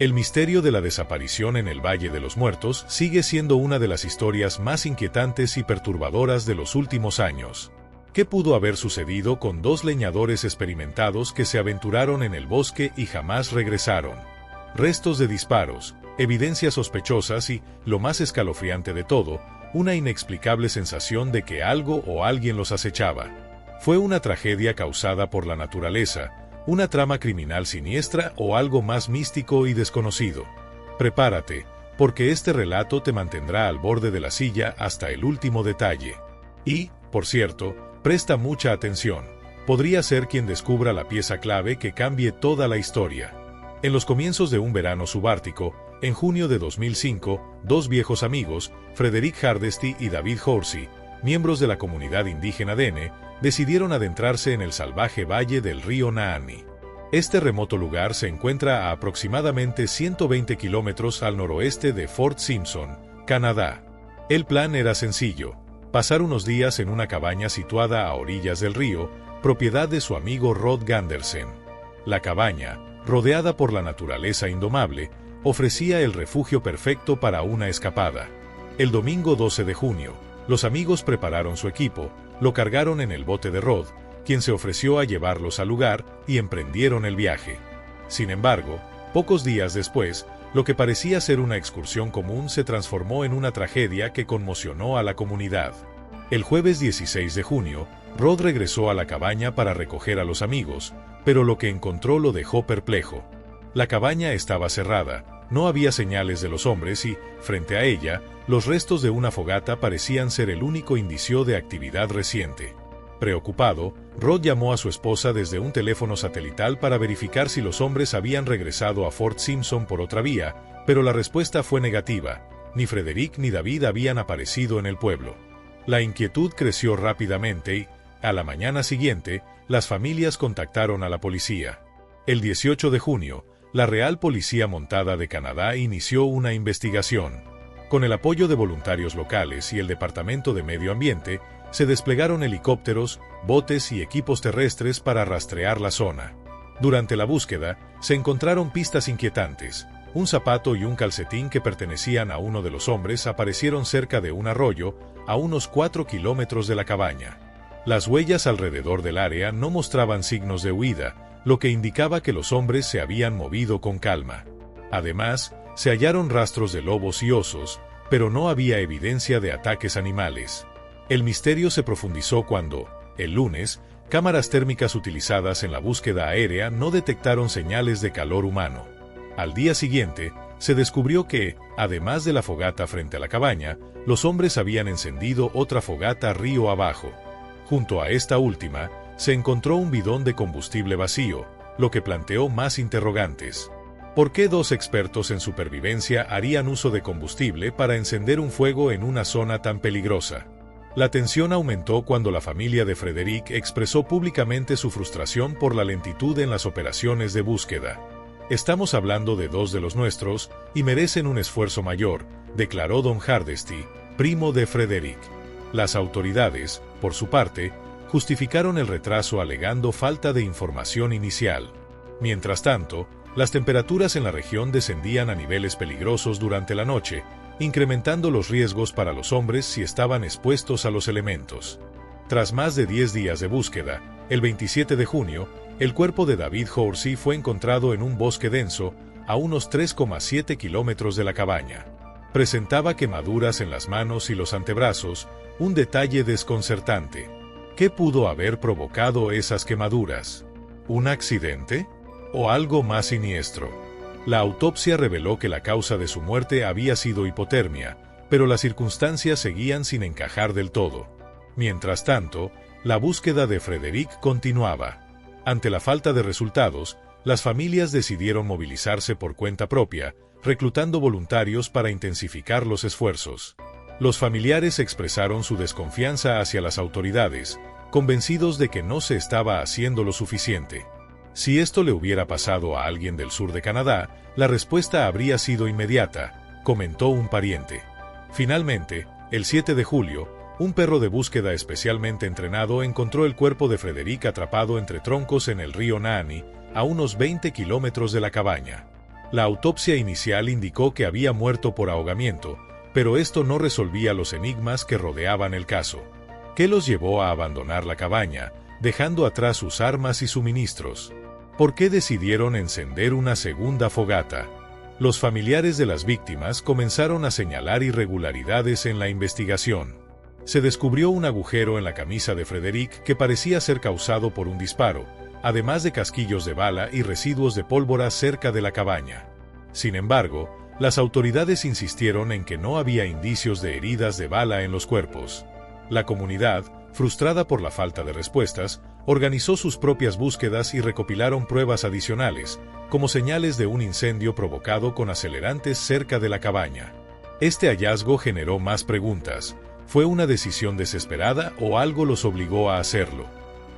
El misterio de la desaparición en el Valle de los Muertos sigue siendo una de las historias más inquietantes y perturbadoras de los últimos años. ¿Qué pudo haber sucedido con dos leñadores experimentados que se aventuraron en el bosque y jamás regresaron? Restos de disparos, evidencias sospechosas y, lo más escalofriante de todo, una inexplicable sensación de que algo o alguien los acechaba. ¿Fue una tragedia causada por la naturaleza, una trama criminal siniestra o algo más místico y desconocido? Prepárate, porque este relato te mantendrá al borde de la silla hasta el último detalle. Y, por cierto, presta mucha atención. Podría ser quien descubra la pieza clave que cambie toda la historia. En los comienzos de un verano subártico, en junio de 2005, dos viejos amigos, Frederick Hardesty y David Horsey, miembros de la comunidad indígena Dene, decidieron adentrarse en el salvaje valle del río Nahanni. Este remoto lugar se encuentra a aproximadamente 120 kilómetros al noroeste de Fort Simpson, Canadá. El plan era sencillo: pasar unos días en una cabaña situada a orillas del río, propiedad de su amigo Rod Gandersen. La cabaña, rodeada por la naturaleza indomable, ofrecía el refugio perfecto para una escapada. El domingo 12 de junio, los amigos prepararon su equipo, lo cargaron en el bote de Rod, quien se ofreció a llevarlos al lugar, y emprendieron el viaje. Sin embargo, pocos días después, lo que parecía ser una excursión común se transformó en una tragedia que conmocionó a la comunidad. El jueves 16 de junio, Rod regresó a la cabaña para recoger a los amigos, pero lo que encontró lo dejó perplejo. La cabaña estaba cerrada, no había señales de los hombres y, frente a ella, los restos de una fogata parecían ser el único indicio de actividad reciente. Preocupado, Rod llamó a su esposa desde un teléfono satelital para verificar si los hombres habían regresado a Fort Simpson por otra vía, pero la respuesta fue negativa. Ni Frederick ni David habían aparecido en el pueblo. La inquietud creció rápidamente y, a la mañana siguiente, las familias contactaron a la policía. El 18 de junio, la Real Policía Montada de Canadá inició una investigación. Con el apoyo de voluntarios locales y el Departamento de Medio Ambiente, se desplegaron helicópteros, botes y equipos terrestres para rastrear la zona. Durante la búsqueda, se encontraron pistas inquietantes. Un zapato y un calcetín que pertenecían a uno de los hombres aparecieron cerca de un arroyo, a unos 4 kilómetros de la cabaña. Las huellas alrededor del área no mostraban signos de huida, lo que indicaba que los hombres se habían movido con calma. Además, se hallaron rastros de lobos y osos, pero no había evidencia de ataques animales. El misterio se profundizó cuando, el lunes, cámaras térmicas utilizadas en la búsqueda aérea no detectaron señales de calor humano. Al día siguiente, se descubrió que, además de la fogata frente a la cabaña, los hombres habían encendido otra fogata río abajo. Junto a esta última, se encontró un bidón de combustible vacío, lo que planteó más interrogantes. ¿Por qué dos expertos en supervivencia harían uso de combustible para encender un fuego en una zona tan peligrosa? La tensión aumentó cuando la familia de Frederick expresó públicamente su frustración por la lentitud en las operaciones de búsqueda. «Estamos hablando de dos de los nuestros, y merecen un esfuerzo mayor», declaró don Hardesty, primo de Frederick. Las autoridades, por su parte, justificaron el retraso alegando falta de información inicial. Mientras tanto, las temperaturas en la región descendían a niveles peligrosos durante la noche, incrementando los riesgos para los hombres si estaban expuestos a los elementos. Tras más de 10 días de búsqueda, el 27 de junio, el cuerpo de David Horsey fue encontrado en un bosque denso, a unos 3,7 kilómetros de la cabaña. Presentaba quemaduras en las manos y los antebrazos, un detalle desconcertante. ¿Qué pudo haber provocado esas quemaduras? ¿Un accidente? ¿O algo más siniestro? La autopsia reveló que la causa de su muerte había sido hipotermia, pero las circunstancias seguían sin encajar del todo. Mientras tanto, la búsqueda de Frederick continuaba. Ante la falta de resultados, las familias decidieron movilizarse por cuenta propia, reclutando voluntarios para intensificar los esfuerzos. Los familiares expresaron su desconfianza hacia las autoridades, convencidos de que no se estaba haciendo lo suficiente. Si esto le hubiera pasado a alguien del sur de Canadá, la respuesta habría sido inmediata, comentó un pariente. Finalmente, el 7 de julio, un perro de búsqueda especialmente entrenado encontró el cuerpo de Frederick atrapado entre troncos en el río Nahanni, a unos 20 kilómetros de la cabaña. La autopsia inicial indicó que había muerto por ahogamiento, pero esto no resolvía los enigmas que rodeaban el caso. ¿Qué los llevó a abandonar la cabaña, dejando atrás sus armas y suministros? ¿Por qué decidieron encender una segunda fogata? Los familiares de las víctimas comenzaron a señalar irregularidades en la investigación. Se descubrió un agujero en la camisa de Frederick que parecía ser causado por un disparo, además de casquillos de bala y residuos de pólvora cerca de la cabaña. Sin embargo, las autoridades insistieron en que no había indicios de heridas de bala en los cuerpos. La comunidad, frustrada por la falta de respuestas, organizó sus propias búsquedas y recopilaron pruebas adicionales, como señales de un incendio provocado con acelerantes cerca de la cabaña. Este hallazgo generó más preguntas. ¿Fue una decisión desesperada o algo los obligó a hacerlo?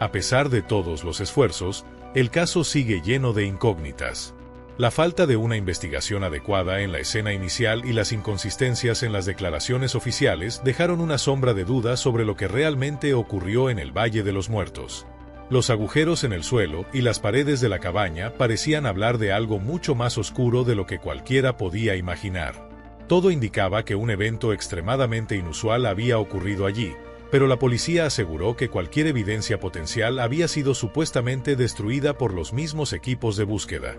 A pesar de todos los esfuerzos, el caso sigue lleno de incógnitas. La falta de una investigación adecuada en la escena inicial y las inconsistencias en las declaraciones oficiales dejaron una sombra de duda sobre lo que realmente ocurrió en el Valle de los Muertos. Los agujeros en el suelo y las paredes de la cabaña parecían hablar de algo mucho más oscuro de lo que cualquiera podía imaginar. Todo indicaba que un evento extremadamente inusual había ocurrido allí, pero la policía aseguró que cualquier evidencia potencial había sido supuestamente destruida por los mismos equipos de búsqueda.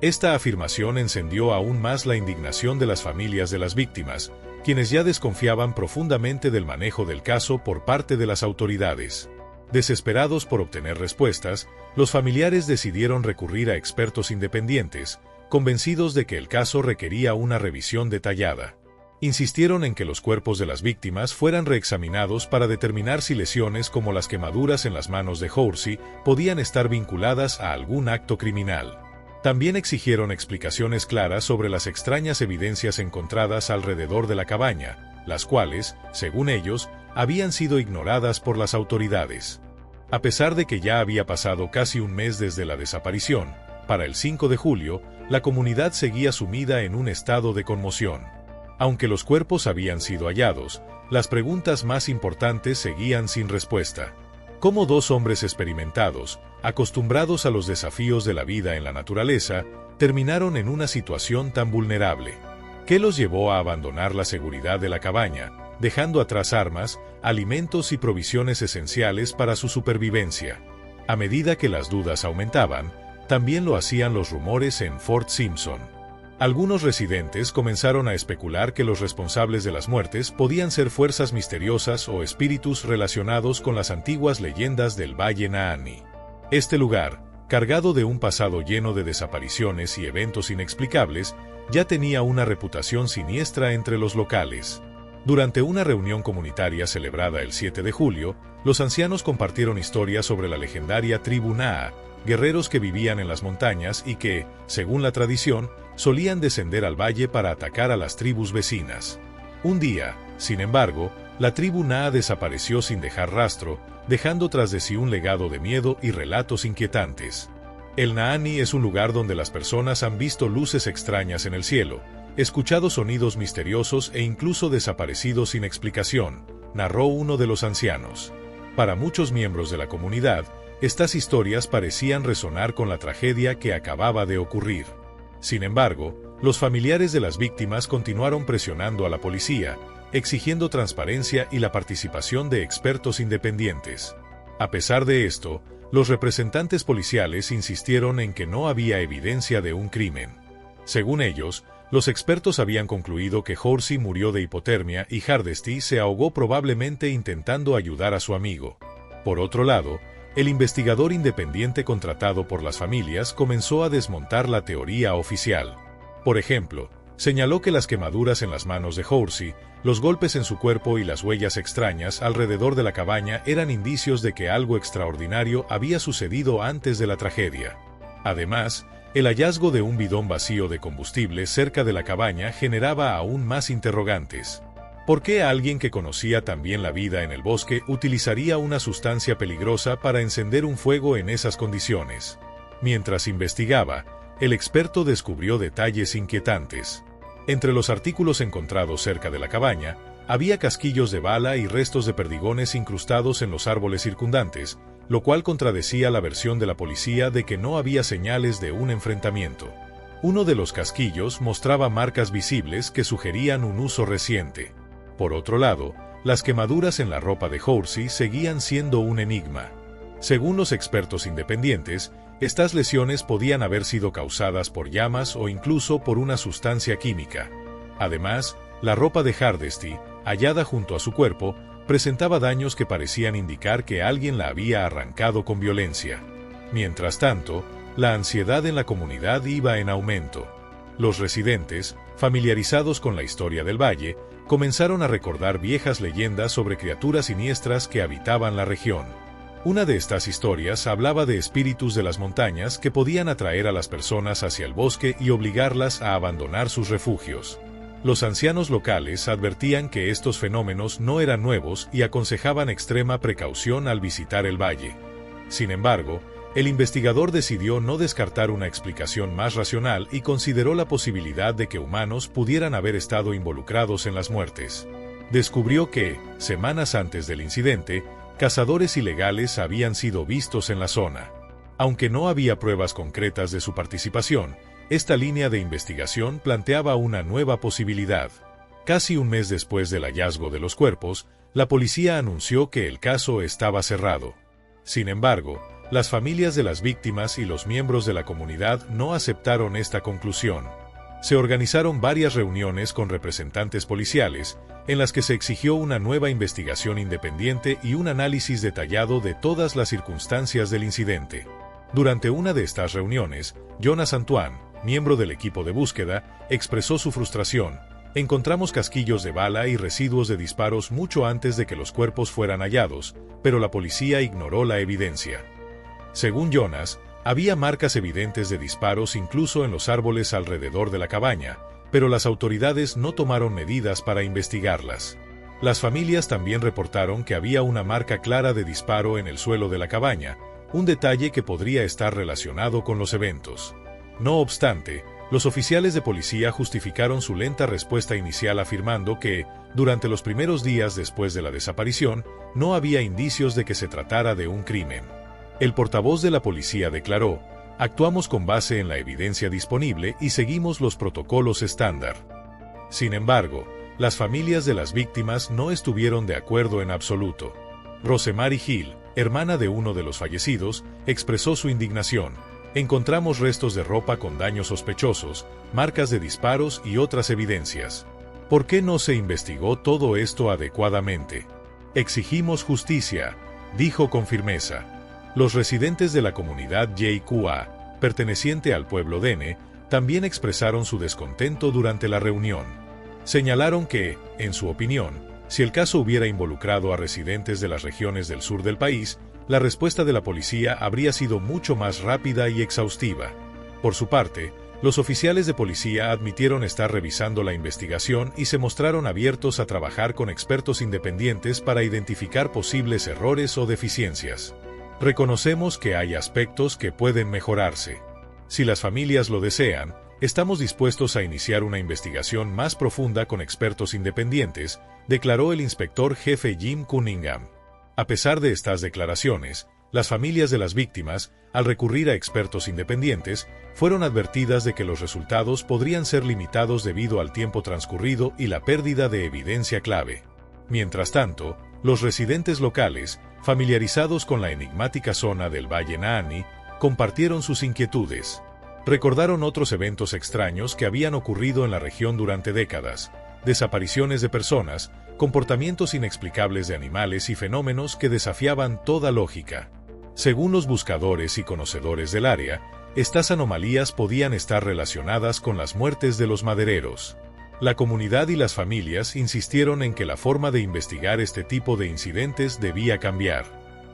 Esta afirmación encendió aún más la indignación de las familias de las víctimas, quienes ya desconfiaban profundamente del manejo del caso por parte de las autoridades. Desesperados por obtener respuestas, los familiares decidieron recurrir a expertos independientes, convencidos de que el caso requería una revisión detallada. Insistieron en que los cuerpos de las víctimas fueran reexaminados para determinar si lesiones como las quemaduras en las manos de Horsey podían estar vinculadas a algún acto criminal. También exigieron explicaciones claras sobre las extrañas evidencias encontradas alrededor de la cabaña, las cuales, según ellos, habían sido ignoradas por las autoridades. A pesar de que ya había pasado casi un mes desde la desaparición, para el 5 de julio, la comunidad seguía sumida en un estado de conmoción. Aunque los cuerpos habían sido hallados, las preguntas más importantes seguían sin respuesta. ¿Cómo dos hombres experimentados, acostumbrados a los desafíos de la vida en la naturaleza, terminaron en una situación tan vulnerable? ¿Qué los llevó a abandonar la seguridad de la cabaña, dejando atrás armas, alimentos y provisiones esenciales para su supervivencia? A medida que las dudas aumentaban, también lo hacían los rumores en Fort Simpson. Algunos residentes comenzaron a especular que los responsables de las muertes podían ser fuerzas misteriosas o espíritus relacionados con las antiguas leyendas del Valle Nahanni. Este lugar, cargado de un pasado lleno de desapariciones y eventos inexplicables, ya tenía una reputación siniestra entre los locales. Durante una reunión comunitaria celebrada el 7 de julio, los ancianos compartieron historias sobre la legendaria tribu Naa, guerreros que vivían en las montañas y que, según la tradición, solían descender al valle para atacar a las tribus vecinas. Un día, sin embargo, la tribu Naa desapareció sin dejar rastro, dejando tras de sí un legado de miedo y relatos inquietantes. El Nahanni es un lugar donde las personas han visto luces extrañas en el cielo, escuchado sonidos misteriosos e incluso desaparecido sin explicación, narró uno de los ancianos. Para muchos miembros de la comunidad, estas historias parecían resonar con la tragedia que acababa de ocurrir. Sin embargo, los familiares de las víctimas continuaron presionando a la policía, exigiendo transparencia y la participación de expertos independientes. A pesar de esto, los representantes policiales insistieron en que no había evidencia de un crimen. Según ellos, los expertos habían concluido que Horsey murió de hipotermia y Hardesty se ahogó probablemente intentando ayudar a su amigo. Por otro lado, el investigador independiente contratado por las familias comenzó a desmontar la teoría oficial. Por ejemplo, señaló que las quemaduras en las manos de Horsey, los golpes en su cuerpo y las huellas extrañas alrededor de la cabaña eran indicios de que algo extraordinario había sucedido antes de la tragedia. Además, el hallazgo de un bidón vacío de combustible cerca de la cabaña generaba aún más interrogantes. ¿Por qué alguien que conocía tan bien la vida en el bosque utilizaría una sustancia peligrosa para encender un fuego en esas condiciones? Mientras investigaba, el experto descubrió detalles inquietantes. Entre los artículos encontrados cerca de la cabaña, había casquillos de bala y restos de perdigones incrustados en los árboles circundantes, lo cual contradecía la versión de la policía de que no había señales de un enfrentamiento. Uno de los casquillos mostraba marcas visibles que sugerían un uso reciente. Por otro lado, las quemaduras en la ropa de Horsey seguían siendo un enigma. Según los expertos independientes, estas lesiones podían haber sido causadas por llamas o incluso por una sustancia química. Además, la ropa de Hardesty, hallada junto a su cuerpo, presentaba daños que parecían indicar que alguien la había arrancado con violencia. Mientras tanto, la ansiedad en la comunidad iba en aumento. Los residentes, familiarizados con la historia del valle, comenzaron a recordar viejas leyendas sobre criaturas siniestras que habitaban la región. Una de estas historias hablaba de espíritus de las montañas que podían atraer a las personas hacia el bosque y obligarlas a abandonar sus refugios. Los ancianos locales advertían que estos fenómenos no eran nuevos y aconsejaban extrema precaución al visitar el valle. Sin embargo, el investigador decidió no descartar una explicación más racional y consideró la posibilidad de que humanos pudieran haber estado involucrados en las muertes. Descubrió que, semanas antes del incidente, cazadores ilegales habían sido vistos en la zona. Aunque no había pruebas concretas de su participación, esta línea de investigación planteaba una nueva posibilidad. Casi un mes después del hallazgo de los cuerpos, la policía anunció que el caso estaba cerrado. Sin embargo, las familias de las víctimas y los miembros de la comunidad no aceptaron esta conclusión. Se organizaron varias reuniones con representantes policiales, en las que se exigió una nueva investigación independiente y un análisis detallado de todas las circunstancias del incidente. Durante una de estas reuniones, Jonas Antoine, miembro del equipo de búsqueda, expresó su frustración. Encontramos casquillos de bala y residuos de disparos mucho antes de que los cuerpos fueran hallados, pero la policía ignoró la evidencia. Según Jonas, había marcas evidentes de disparos incluso en los árboles alrededor de la cabaña, pero las autoridades no tomaron medidas para investigarlas. Las familias también reportaron que había una marca clara de disparo en el suelo de la cabaña, un detalle que podría estar relacionado con los eventos. No obstante, los oficiales de policía justificaron su lenta respuesta inicial afirmando que, durante los primeros días después de la desaparición, no había indicios de que se tratara de un crimen. El portavoz de la policía declaró: "Actuamos con base en la evidencia disponible y seguimos los protocolos estándar". Sin embargo, las familias de las víctimas no estuvieron de acuerdo en absoluto. Rosemary Hill, hermana de uno de los fallecidos, expresó su indignación. "Encontramos restos de ropa con daños sospechosos, marcas de disparos y otras evidencias. ¿Por qué no se investigó todo esto adecuadamente? Exigimos justicia", dijo con firmeza. Los residentes de la comunidad JQA, perteneciente al pueblo Dene, también expresaron su descontento durante la reunión. Señalaron que, en su opinión, si el caso hubiera involucrado a residentes de las regiones del sur del país, la respuesta de la policía habría sido mucho más rápida y exhaustiva. Por su parte, los oficiales de policía admitieron estar revisando la investigación y se mostraron abiertos a trabajar con expertos independientes para identificar posibles errores o deficiencias. "Reconocemos que hay aspectos que pueden mejorarse. Si las familias lo desean, estamos dispuestos a iniciar una investigación más profunda con expertos independientes", declaró el inspector jefe Jim Cunningham. A pesar de estas declaraciones, las familias de las víctimas, al recurrir a expertos independientes, fueron advertidas de que los resultados podrían ser limitados debido al tiempo transcurrido y la pérdida de evidencia clave. Mientras tanto, los residentes locales, familiarizados con la enigmática zona del Valle Nahanni, compartieron sus inquietudes. Recordaron otros eventos extraños que habían ocurrido en la región durante décadas: desapariciones de personas, comportamientos inexplicables de animales y fenómenos que desafiaban toda lógica. Según los buscadores y conocedores del área, estas anomalías podían estar relacionadas con las muertes de los madereros. La comunidad y las familias insistieron en que la forma de investigar este tipo de incidentes debía cambiar.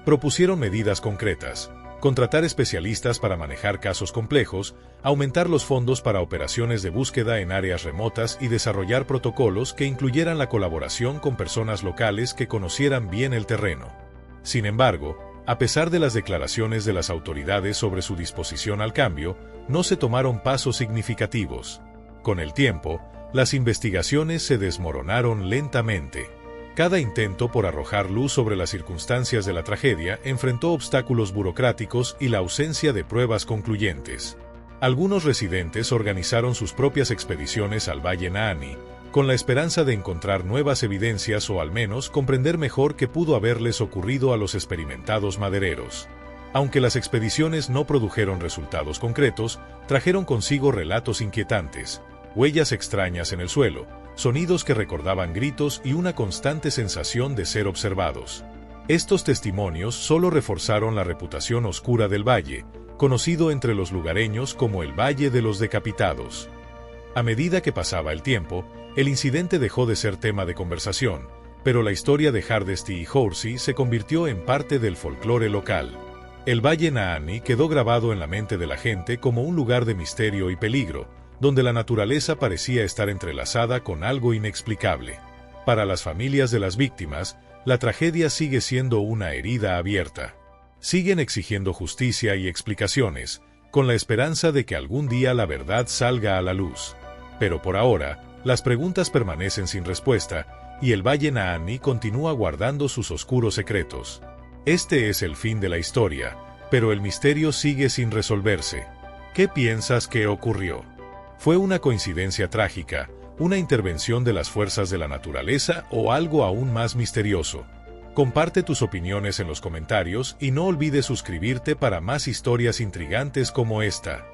Propusieron medidas concretas: contratar especialistas para manejar casos complejos, aumentar los fondos para operaciones de búsqueda en áreas remotas y desarrollar protocolos que incluyeran la colaboración con personas locales que conocieran bien el terreno. Sin embargo, a pesar de las declaraciones de las autoridades sobre su disposición al cambio, no se tomaron pasos significativos. Con el tiempo, las investigaciones se desmoronaron lentamente. Cada intento por arrojar luz sobre las circunstancias de la tragedia enfrentó obstáculos burocráticos y la ausencia de pruebas concluyentes. Algunos residentes organizaron sus propias expediciones al Valle Nahanni, con la esperanza de encontrar nuevas evidencias o al menos comprender mejor qué pudo haberles ocurrido a los experimentados madereros. Aunque las expediciones no produjeron resultados concretos, trajeron consigo relatos inquietantes, huellas extrañas en el suelo, sonidos que recordaban gritos y una constante sensación de ser observados. Estos testimonios solo reforzaron la reputación oscura del valle, conocido entre los lugareños como el Valle de los Decapitados. A medida que pasaba el tiempo, el incidente dejó de ser tema de conversación, pero la historia de Hardesty y Horsey se convirtió en parte del folclore local. El Valle Nahanni quedó grabado en la mente de la gente como un lugar de misterio y peligro, donde la naturaleza parecía estar entrelazada con algo inexplicable. Para las familias de las víctimas, la tragedia sigue siendo una herida abierta. Siguen exigiendo justicia y explicaciones, con la esperanza de que algún día la verdad salga a la luz. Pero por ahora, las preguntas permanecen sin respuesta, y el Valle Nahanni continúa guardando sus oscuros secretos. Este es el fin de la historia, pero el misterio sigue sin resolverse. ¿Qué piensas que ocurrió? ¿Fue una coincidencia trágica, una intervención de las fuerzas de la naturaleza o algo aún más misterioso? Comparte tus opiniones en los comentarios y no olvides suscribirte para más historias intrigantes como esta.